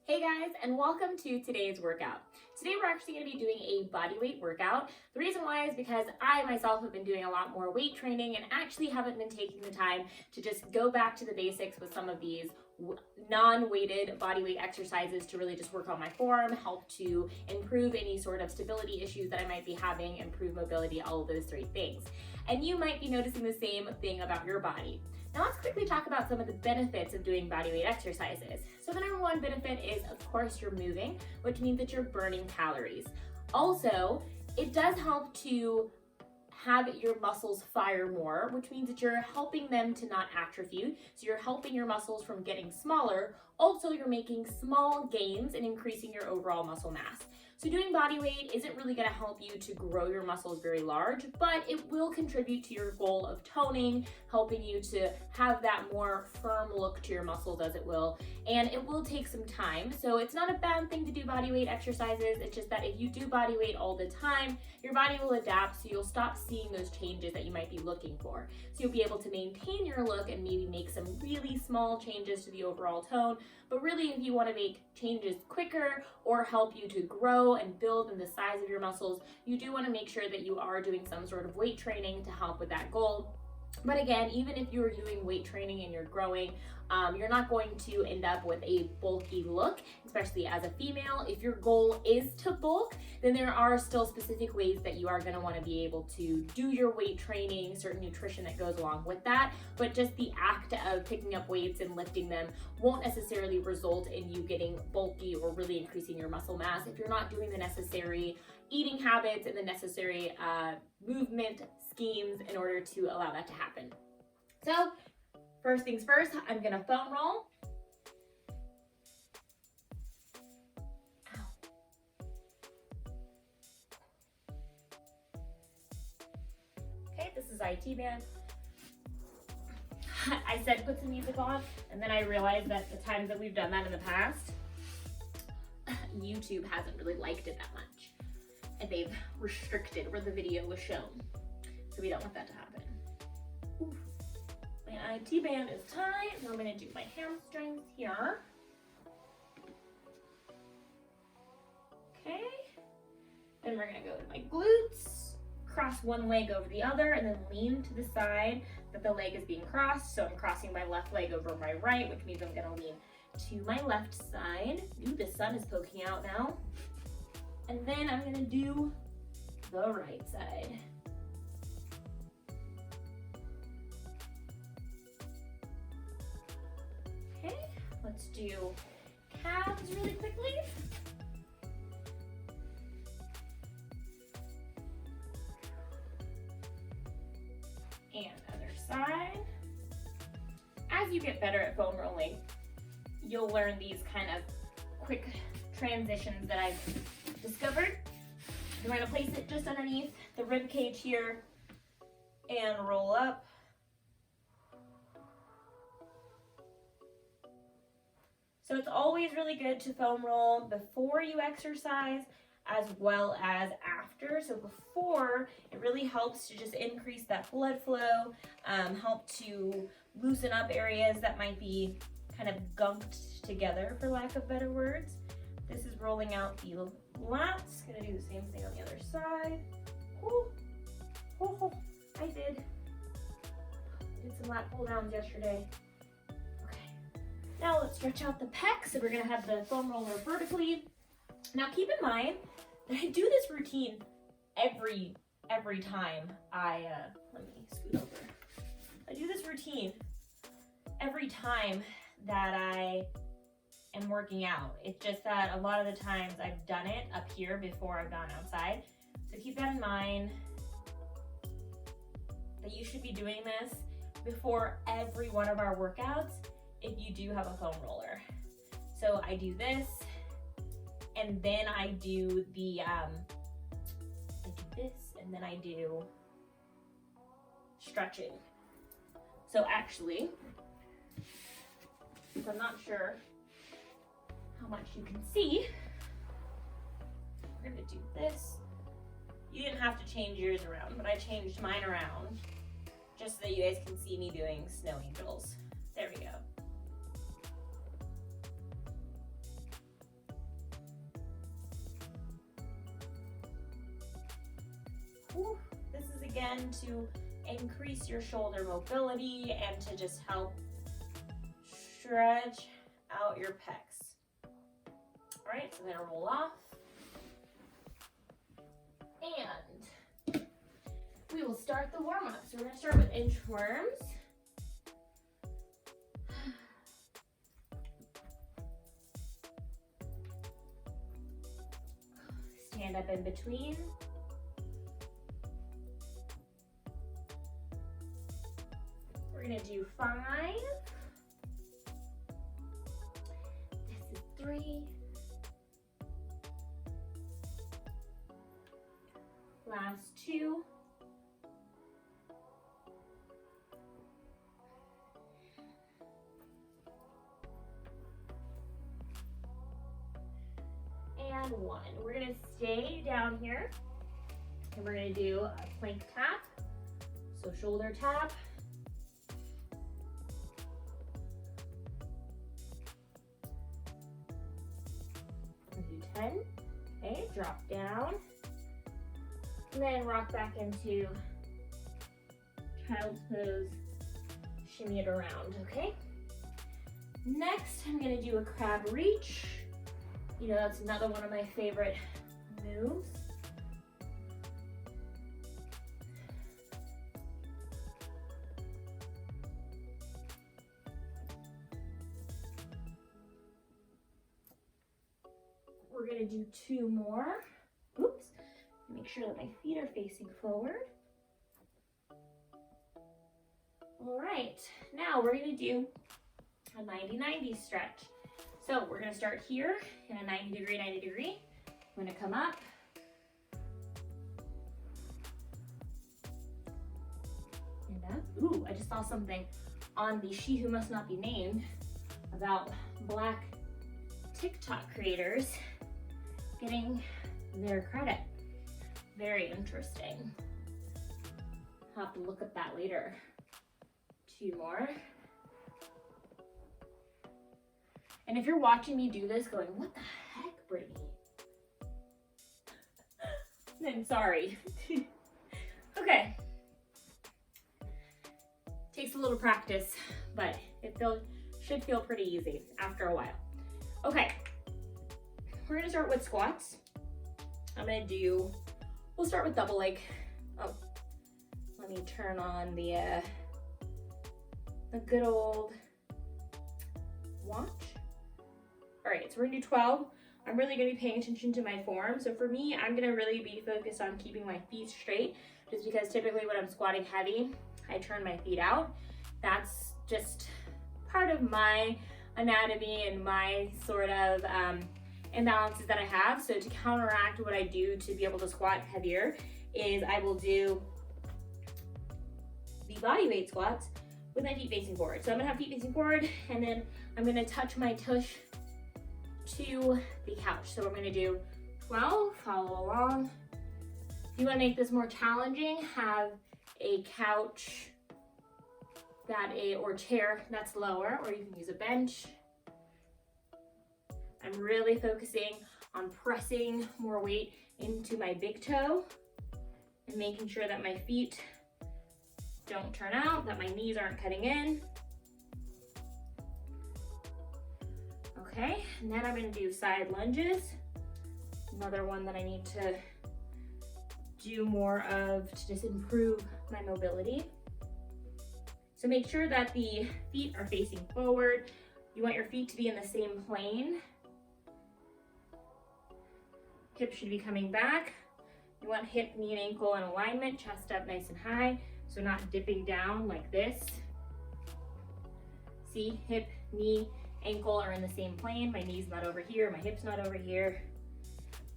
Hey guys, and welcome to today's workout. Today we're actually going to be doing a body weight workout. The reason why is because I myself have been doing a lot more weight training and actually haven't been taking the time to just go back to the basics with some of these non-weighted body weight exercises to really just work on my form, help to improve any sort of stability issues that I might be having, improve mobility, all of those three things. And you might be noticing the same thing about your body. Now let's quickly talk about some of the benefits of doing body weight exercises. So the number one benefit is, of course, you're moving, which means that you're burning calories. Also, it does help to have your muscles fire more, which means that you're helping them to not atrophy. So you're helping your muscles from getting smaller. Also, you're making small gains and increasing your overall muscle mass. So doing body weight isn't really going to help you to grow your muscles very large, but it will contribute to your goal of toning, helping you to have that more firm look to your muscles, as it will. And it will take some time. So it's not a bad thing to do body weight exercises. It's just that if you do body weight all the time, your body will adapt, so you'll stop seeing those changes that you might be looking for. So you'll be able to maintain your look and maybe make some really small changes to the overall tone. But really, if you want to make changes quicker or help you to grow and build in the size of your muscles, you do want to make sure that you are doing some sort of weight training to help with that goal. But again, even if you're doing weight training and you're growing, you're not going to end up with a bulky look, especially as a female. If your goal is to bulk, then there are still specific ways that you are going to want to be able to do your weight training, certain nutrition that goes along with that. But just the act of picking up weights and lifting them won't necessarily result in you getting bulky or really increasing your muscle mass if you're not doing the necessary eating habits and the necessary movement schemes in order to allow that to happen. So first things first, I'm gonna foam roll. Ow. Okay, this is IT band. I said put some music on, and then I realized that the times that we've done that in the past, YouTube hasn't really liked it that much. And they've restricted where the video was shown. So we don't want that to happen. Oof. My IT band is tight, and I'm gonna do my hamstrings here. Okay. Then we're gonna go to my glutes, cross one leg over the other, and then lean to the side that the leg is being crossed. So I'm crossing my left leg over my right, which means I'm gonna lean to my left side. Ooh, the sun is poking out now. And then I'm gonna do the right side. Okay, let's do calves really quickly. And other side. As you get better at foam rolling, you'll learn these kind of quick transitions that I've discovered. You're going to place it just underneath the rib cage here and roll up. So it's always really good to foam roll before you exercise as well as after. So before, it really helps to just increase that blood flow, help to loosen up areas that might be kind of gunked together, for lack of better words. This is rolling out the lats. Gonna do the same thing on the other side. Ooh. Oh, I did some lat pull downs yesterday. Okay, now let's stretch out the pecs. So we're gonna have the foam roller vertically. Now keep in mind that I do this routine every time let me scoot over. I do this routine every time that I am working out. It's just that a lot of the times I've done it up here before I've gone outside. So keep that in mind, that you should be doing this before every one of our workouts if you do have a foam roller. So I do this, and then I do the, and then I do stretching. So actually, I'm not sure how much you can see, we're gonna do this. You didn't have to change yours around, but I changed mine around just so that you guys can see me doing snow angels. There we go. Whew. This is again to increase your shoulder mobility and to just help stretch out your pecs. All right, so then roll off. And we will start the warm up. So we're gonna start with inchworms. Stand up in between. We're gonna do 5. This is 3. Last 2. And 1. We're gonna stay down here and we're gonna do a plank tap. So shoulder tap. We'll do 10. Okay, drop down. And then rock back into child's pose, shimmy it around, okay? Next, I'm gonna do a crab reach. You know, that's another one of my favorite moves. We're gonna do 2 more. Oops. Make sure that my feet are facing forward. All right, now we're gonna do a 90-90 stretch. So we're gonna start here in a 90 degree. I'm gonna come up. And up. Ooh, I just saw something on the She Who Must Not Be Named about Black TikTok creators getting their credit. Very interesting. I'll have to look at that later. 2 more. And if you're watching me do this going, what the heck, Brittany? I'm sorry. Okay. Takes a little practice, but it should feel pretty easy after a while. Okay, we're gonna start with squats. We'll start with double leg. Oh, let me turn on the good old watch. All right, so we're gonna do 12. I'm really gonna be paying attention to my form. So for me, I'm gonna really be focused on keeping my feet straight, just because typically when I'm squatting heavy, I turn my feet out. That's just part of my anatomy and my sort of imbalances that I have. So to counteract what I do to be able to squat heavier is I will do the body weight squats with my feet facing forward. So I'm gonna have feet facing forward, and then I'm gonna touch my tush to the couch. So I'm gonna do 12, follow along. If you wanna make this more challenging, have a couch or chair that's lower, or you can use a bench. I'm really focusing on pressing more weight into my big toe and making sure that my feet don't turn out, that my knees aren't cutting in. Okay, and then I'm gonna do side lunges. Another one that I need to do more of to just improve my mobility. So make sure that the feet are facing forward. You want your feet to be in the same plane. Hips should be coming back. You want hip, knee, and ankle in alignment, chest up nice and high, so not dipping down like this. See, hip, knee, ankle are in the same plane. My knee's not over here, my hip's not over here.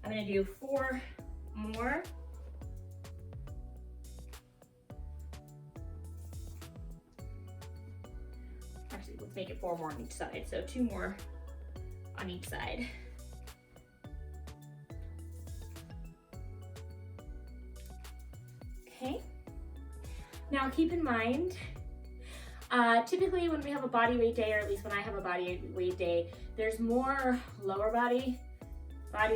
I'm gonna do 4 more. Actually, let's make it 4 more on each side. So 2 more on each side. Okay. Now keep in mind, typically when we have a body weight day, or at least when I have a body weight day, there's more lower body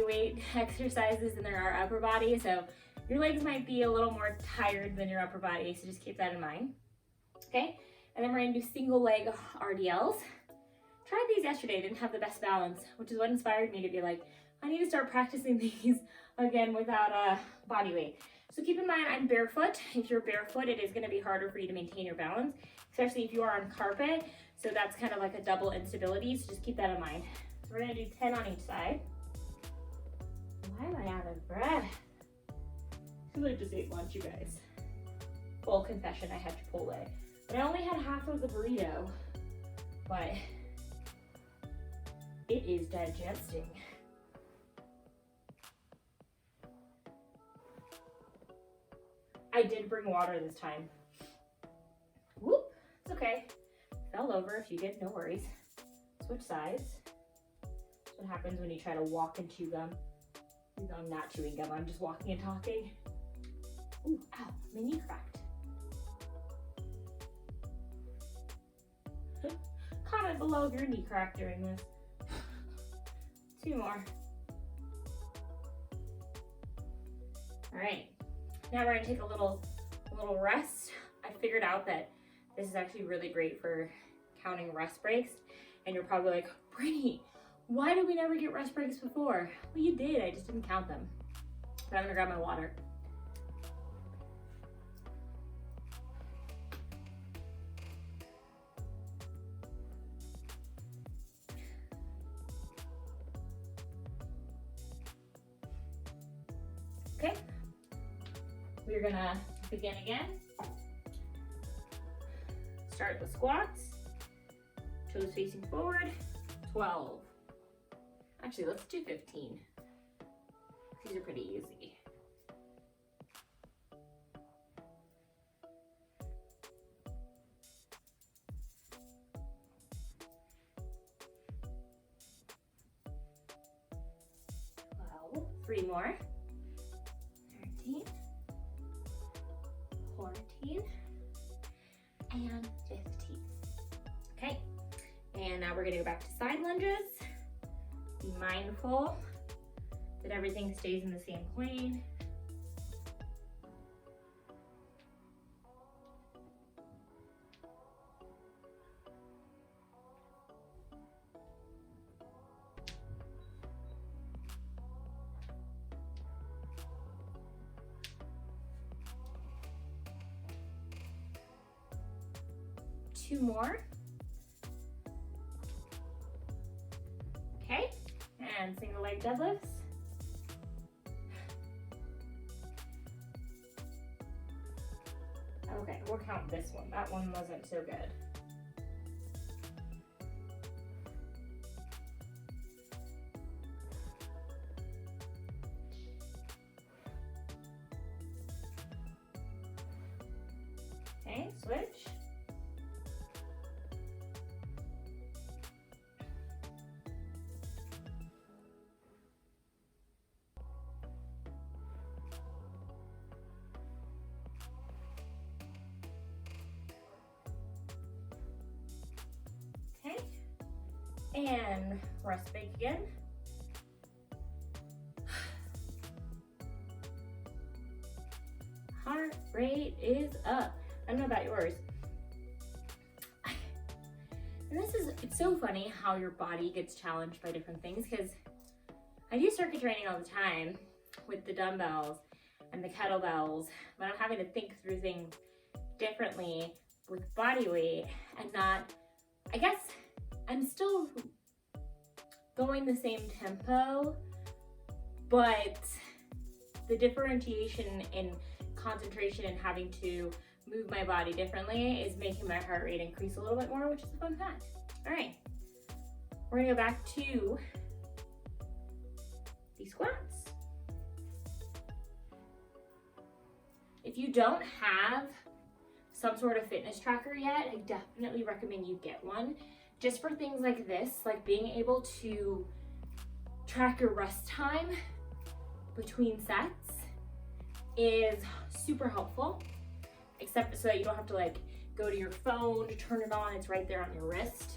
weight exercises than there are upper body. So your legs might be a little more tired than your upper body, so just keep that in mind. Okay, and then we're gonna do single leg RDLs. Tried these yesterday, didn't have the best balance, which is what inspired me to be like, I need to start practicing these again without body weight. So keep in mind, I'm barefoot. If you're barefoot, it is gonna be harder for you to maintain your balance, especially if you are on carpet. So that's kind of like a double instability, so just keep that in mind. So we're gonna do 10 on each side. Why am I out of breath? Because I just ate lunch, you guys. Full confession, I had Chipotle. But I only had half of the burrito, but it is digesting. I did bring water this time. Whoop, it's okay. Fell over. If you did, no worries. Switch sides. That's what happens when you try to walk and chew gum. No, I'm not chewing gum, I'm just walking and talking. Ooh, ow, my knee cracked. Comment below if your knee cracked during this. 2 more. All right, now we're gonna take a little rest. I figured out that this is actually really great for counting rest breaks. And you're probably like, Brittany, why did we never get rest breaks before? Well, you did, I just didn't count them. But I'm gonna grab my water. Okay, we're gonna begin again. Start with squats, toes facing forward, 12. Actually, let's do 15. These are pretty easy. Well, 3 more. 13, 14, and 15. Okay, and now we're gonna go back to side lunges. Be mindful that everything stays in the same plane. Two more. Okay, and single leg deadlifts. Okay, we'll count this one. That one wasn't so good. Okay, switch. And rest break again. Heart rate is up. I don't know about yours. And it's so funny how your body gets challenged by different things, because I do circuit training all the time with the dumbbells and the kettlebells, but I'm having to think through things differently with body weight and not, I guess, I'm still going the same tempo, but the differentiation in concentration and having to move my body differently is making my heart rate increase a little bit more, which is a fun fact. All right, we're gonna go back to the squats. If you don't have some sort of fitness tracker yet, I definitely recommend you get one. Just for things like this, like being able to track your rest time between sets is super helpful, except so that you don't have to like go to your phone to turn it on. It's right there on your wrist.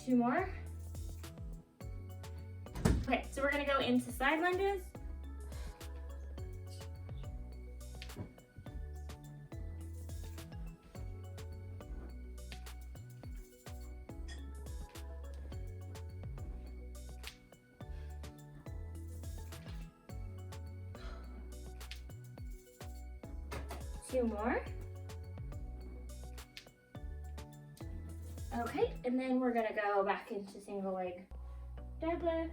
2 more. Okay, so we're gonna go into side lunges. 2 more. Okay, and then we're gonna go back into single leg deadlifts.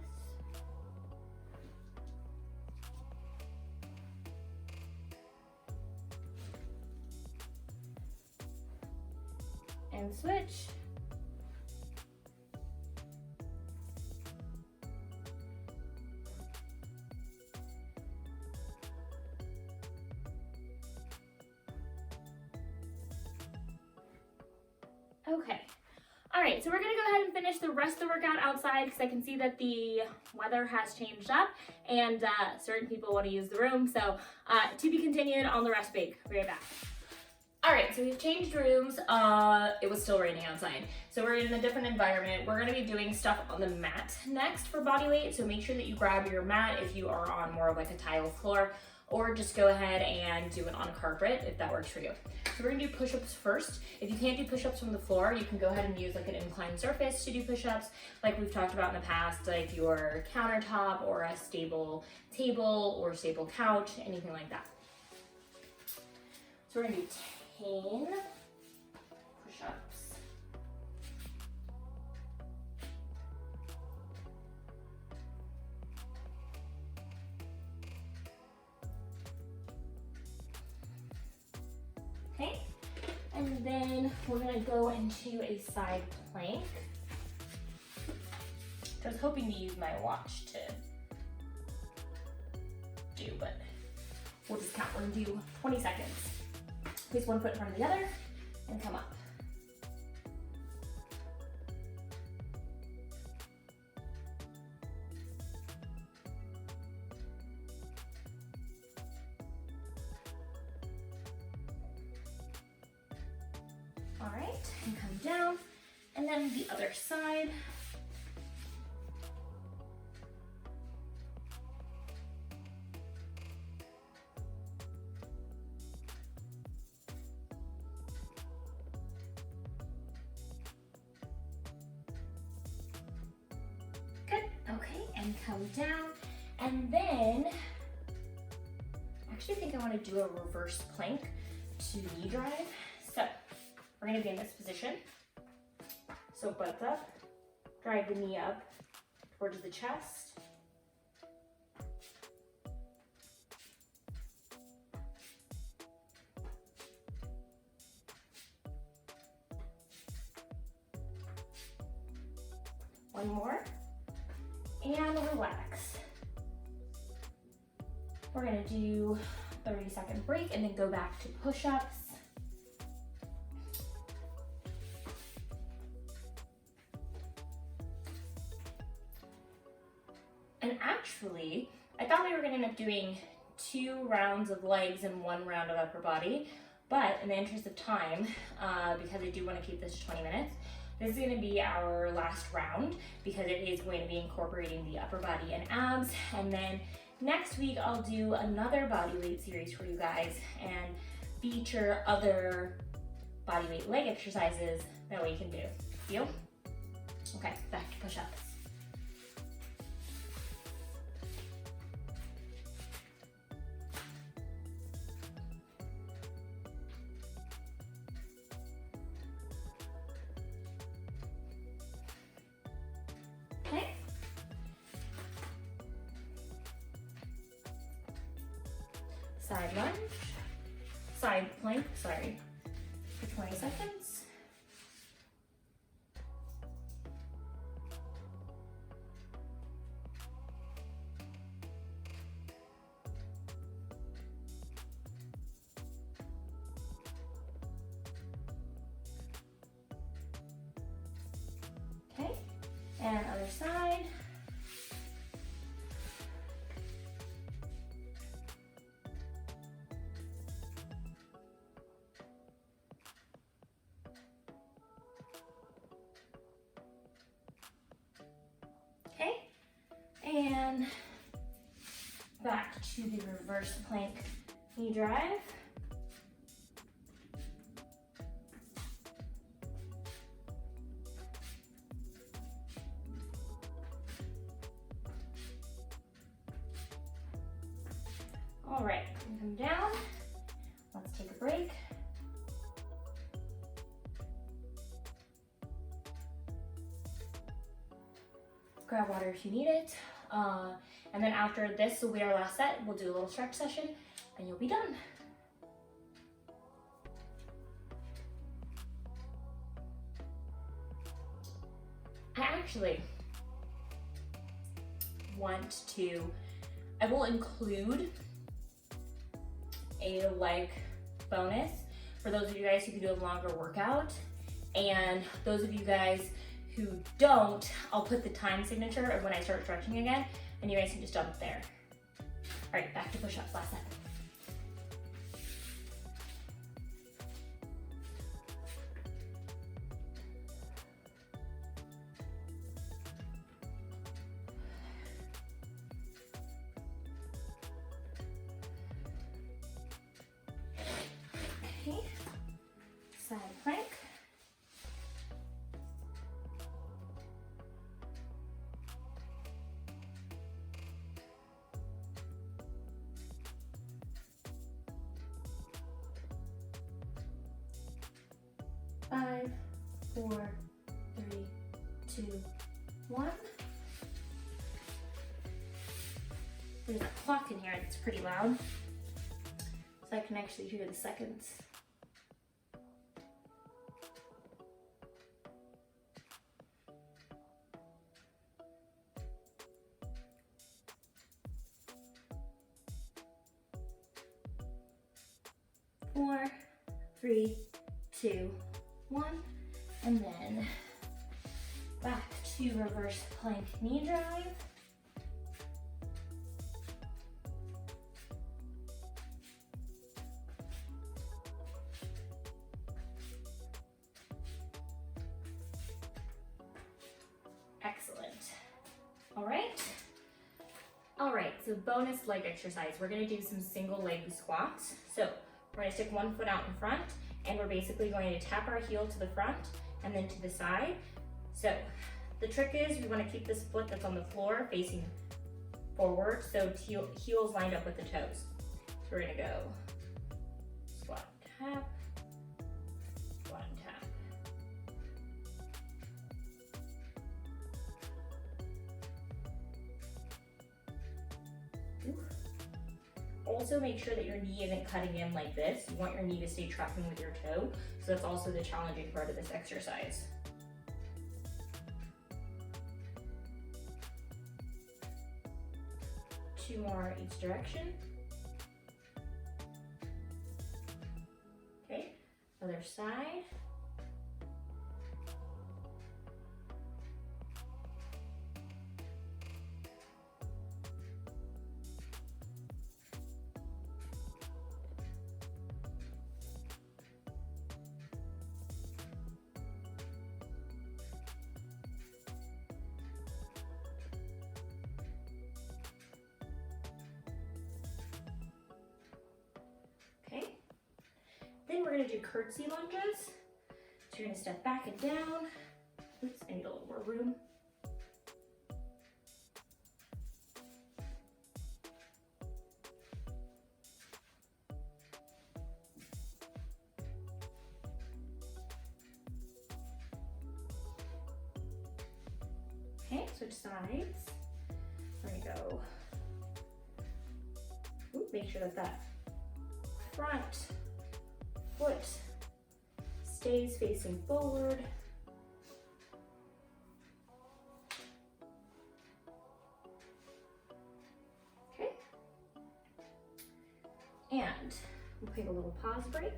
And switch. Okay. All right, so we're gonna go ahead and finish the rest of the workout outside because I can see that the weather has changed up and certain people want to use the room. So to be continued on the rest break. Be right back. All right, so we've changed rooms. It was still raining outside. So we're in a different environment. We're gonna be doing stuff on the mat next for body weight. So make sure that you grab your mat if you are on more of like a tile floor, or just go ahead and do it on a carpet if that works for you. So we're gonna do push-ups first. If you can't do push-ups from the floor, you can go ahead and use like an inclined surface to do push-ups, like we've talked about in the past, like your countertop or a stable table or stable couch, anything like that. So we're gonna do 10 push-ups. Okay, and then we're gonna go into a side plank. I was hoping to use my watch to do, but we'll just count. We're gonna do 20 seconds. Place one foot in front of the other and come up. All right, and come down, and then the other side. Good, okay, and come down, and then, I actually think I want to do a reverse plank to knee drive. So, we're gonna be in this position. So butts up, drive the knee up towards the chest. One more, and relax. We're gonna do a 30-second break and then go back to push-ups. And actually, I thought we were gonna end up doing 2 rounds of legs and 1 round of upper body, but in the interest of time, because I do wanna keep this to 20 minutes, this is gonna be our last round because it is going to be incorporating the upper body and abs. And then next week, I'll do another body weight series for you guys and feature other body weight leg exercises that we can do. Deal? Okay, back to push-ups. Okay. Side lunge, side plank, sorry, for 20 seconds. Okay, and other side. Okay, and back to the reverse plank knee drive. All right, come down. Let's take a break. Grab water if you need it. And then after this will be our last set. We'll do a little stretch session and you'll be done. I actually want to, I will include a leg bonus for those of you guys who can do a longer workout. And those of you guys who don't, I'll put the time signature of when I start stretching again, and you guys can just jump there. All right, back to push-ups, last set. Okay, side plank. Five, 4, 3, 2, 1. There's a clock in here that's pretty loud, so I can actually hear the seconds. Four, 3, 2, 1, and then back to reverse plank knee drive. Excellent. All right, so bonus leg exercise. We're gonna do some single leg squats. So we're gonna stick one foot out in front, and we're basically going to tap our heel to the front and then to the side. So the trick is we want to keep this foot that's on the floor facing forward, so heels lined up with the toes. So we're gonna go squat, tap, squat, and tap. Also make sure that your knee isn't cutting in like this. You want your knee to stay tracking with your toe. So that's also the challenging part of this exercise. Two more each direction. Okay, other side. Then we're gonna do curtsy lunges. So you're gonna step back and down. Oops, I need a little more room. Okay, switch sides. We're gonna go, make sure that that front foot stays facing forward. Okay. And we'll take a little pause break.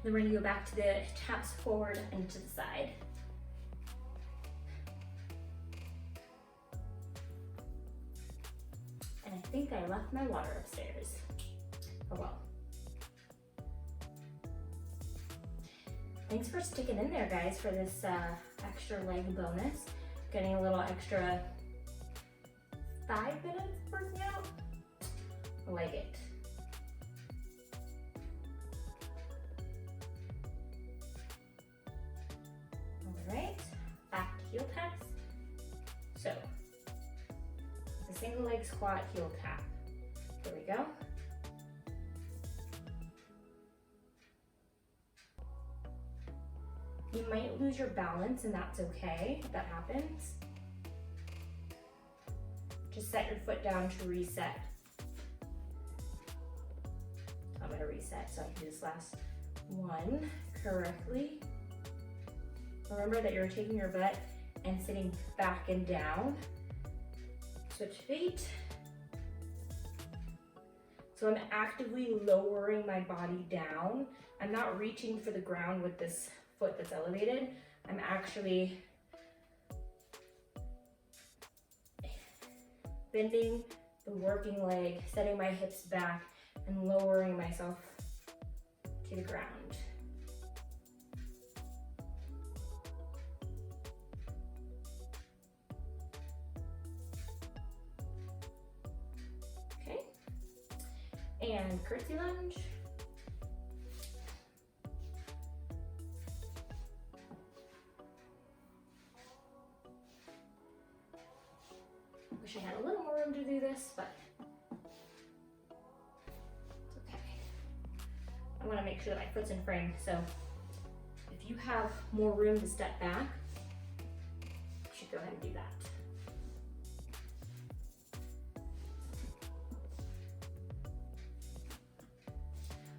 Then we're gonna go back to the taps forward and to the side. And I think I left my water upstairs. Oh well. Thanks for sticking in there, guys, for this extra leg bonus. Getting a little extra 5 minutes working out. I like it. All right, back to heel taps. So, it's a single leg squat, heel tap. There we go. You might lose your balance, and that's okay if that happens. Just set your foot down to reset. I'm gonna reset so I can do this last one correctly. Remember that you're taking your butt and sitting back and down. Switch feet. So I'm actively lowering my body down. I'm not reaching for the ground with this foot that's elevated. I'm actually bending the working leg, setting my hips back, and lowering myself to the ground. Okay, and curtsy lunge. Wish I had a little more room to do this, but it's okay. I want to make sure that my foot's in frame, so if you have more room to step back, you should go ahead and do that.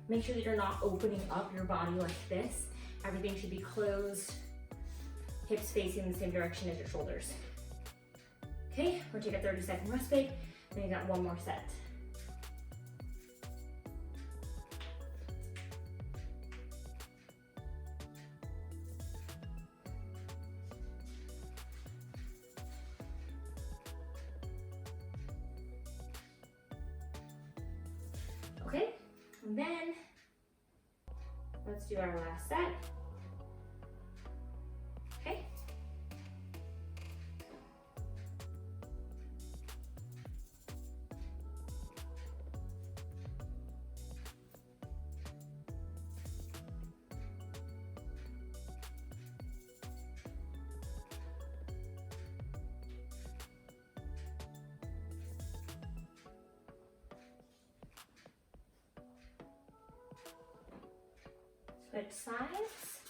Make sure that you're not opening up your body like this. Everything should be closed, hips facing the same direction as your shoulders. Okay, we'll take a 30-second rest break, then you got one more set. Okay, and then let's do our last set. Okay. Switch sides.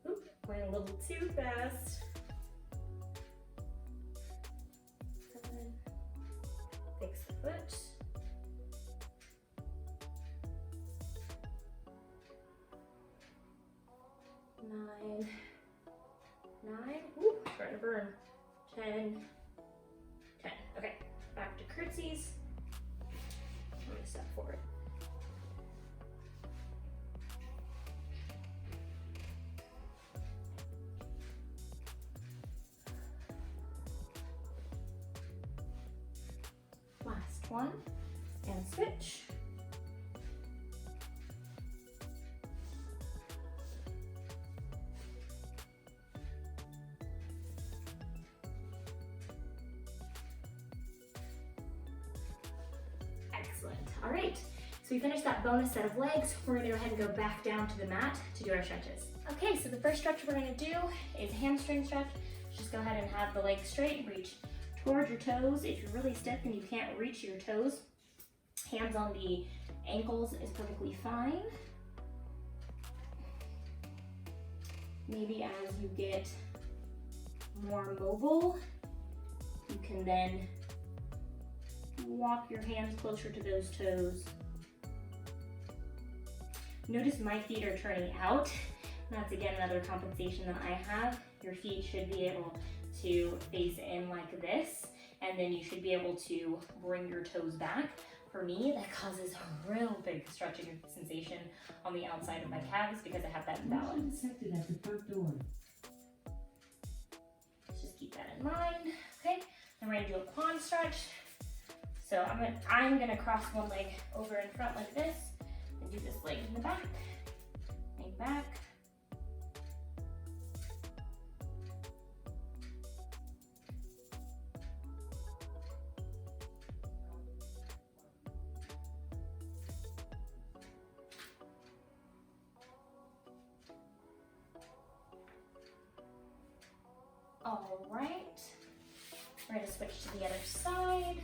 Oop, went a little too fast. 7, fix the foot. 9, ooh, starting to burn. 10. Okay, back to curtsies. I'm gonna step forward. Last one, and switch. Excellent. All right, so we finished that bonus set of legs. We're gonna go ahead and go back down to the mat to do our stretches. Okay, so the first stretch we're gonna do is hamstring stretch. Just go ahead and have the legs straight, reach towards your toes. If you're really stiff and you can't reach your toes, hands on the ankles is perfectly fine. Maybe as you get more mobile, you can then walk your hands closer to those toes. Notice my feet are turning out. That's again another compensation that I have. Your feet should be able to face in like this, and then you should be able to bring your toes back. For me, that causes a real big stretching sensation on the outside of my calves because I have that imbalance. At the front door. Let's just keep that in mind. Okay, then we're gonna do a quad stretch. So I'm gonna cross one leg over in front like this, and do this leg in the back, leg back. All right, we're gonna switch to the other side.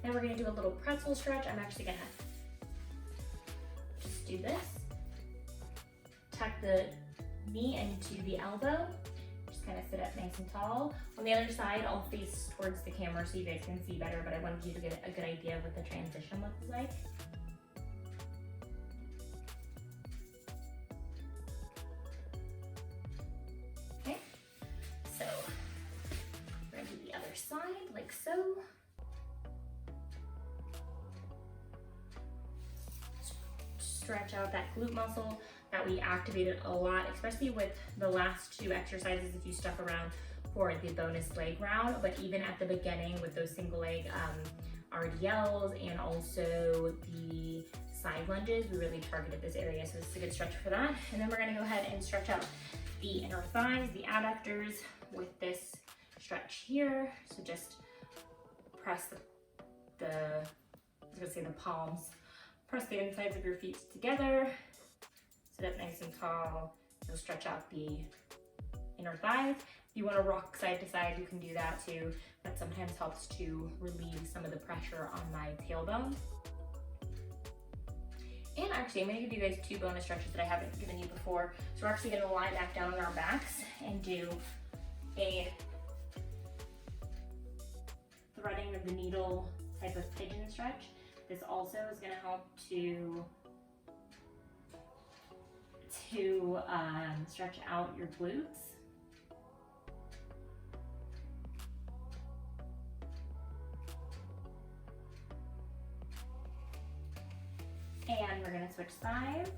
Now we're gonna do a little pretzel stretch. I'm actually gonna just do this. Tuck the knee into the elbow. Just kind of sit up nice and tall. On the other side, I'll face towards the camera so you guys can see better, but I wanted you to get a good idea of what the transition looks like. Okay, so we're gonna do the other side like so. Stretch out that glute muscle that we activated a lot, especially with the last two exercises if you stuck around for the bonus leg round, but even at the beginning with those single leg RDLs and also the side lunges, we really targeted this area, so this is a good stretch for that. And then we're gonna go ahead and stretch out the inner thighs, the adductors with this stretch here. So just press I was gonna say the palms, press the insides of your feet together, sit up nice and tall. You'll stretch out the inner thighs. If you want to rock side to side, you can do that too. That sometimes helps to relieve some of the pressure on my tailbone. And actually, I'm going to give you guys two bonus stretches that I haven't given you before. So we're actually going to lie back down on our backs and do a threading of the needle type of pigeon stretch. This also is going to help to stretch out your glutes. And we're going to switch sides.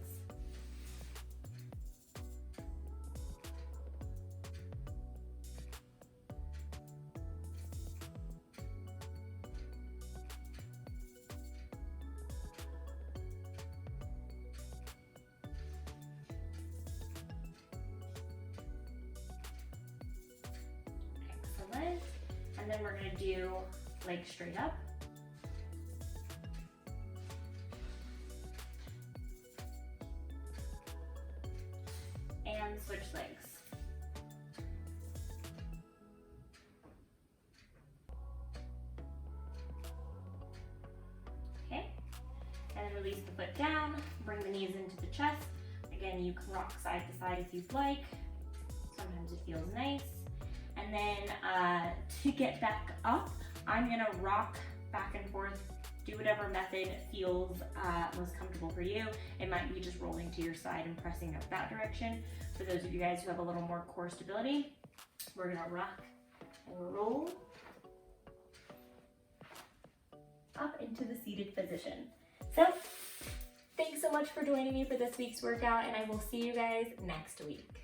And then we're gonna do legs straight up. And switch legs. Okay, and then release the foot down, bring the knees into the chest. Again, you can rock side to side if you'd like. Sometimes it feels nice. And then to get back up, I'm gonna rock back and forth, do whatever method feels most comfortable for you. It might be just rolling to your side and pressing up that direction. For those of you guys who have a little more core stability, we're gonna rock and roll up into the seated position. So, thanks so much for joining me for this week's workout, and I will see you guys next week.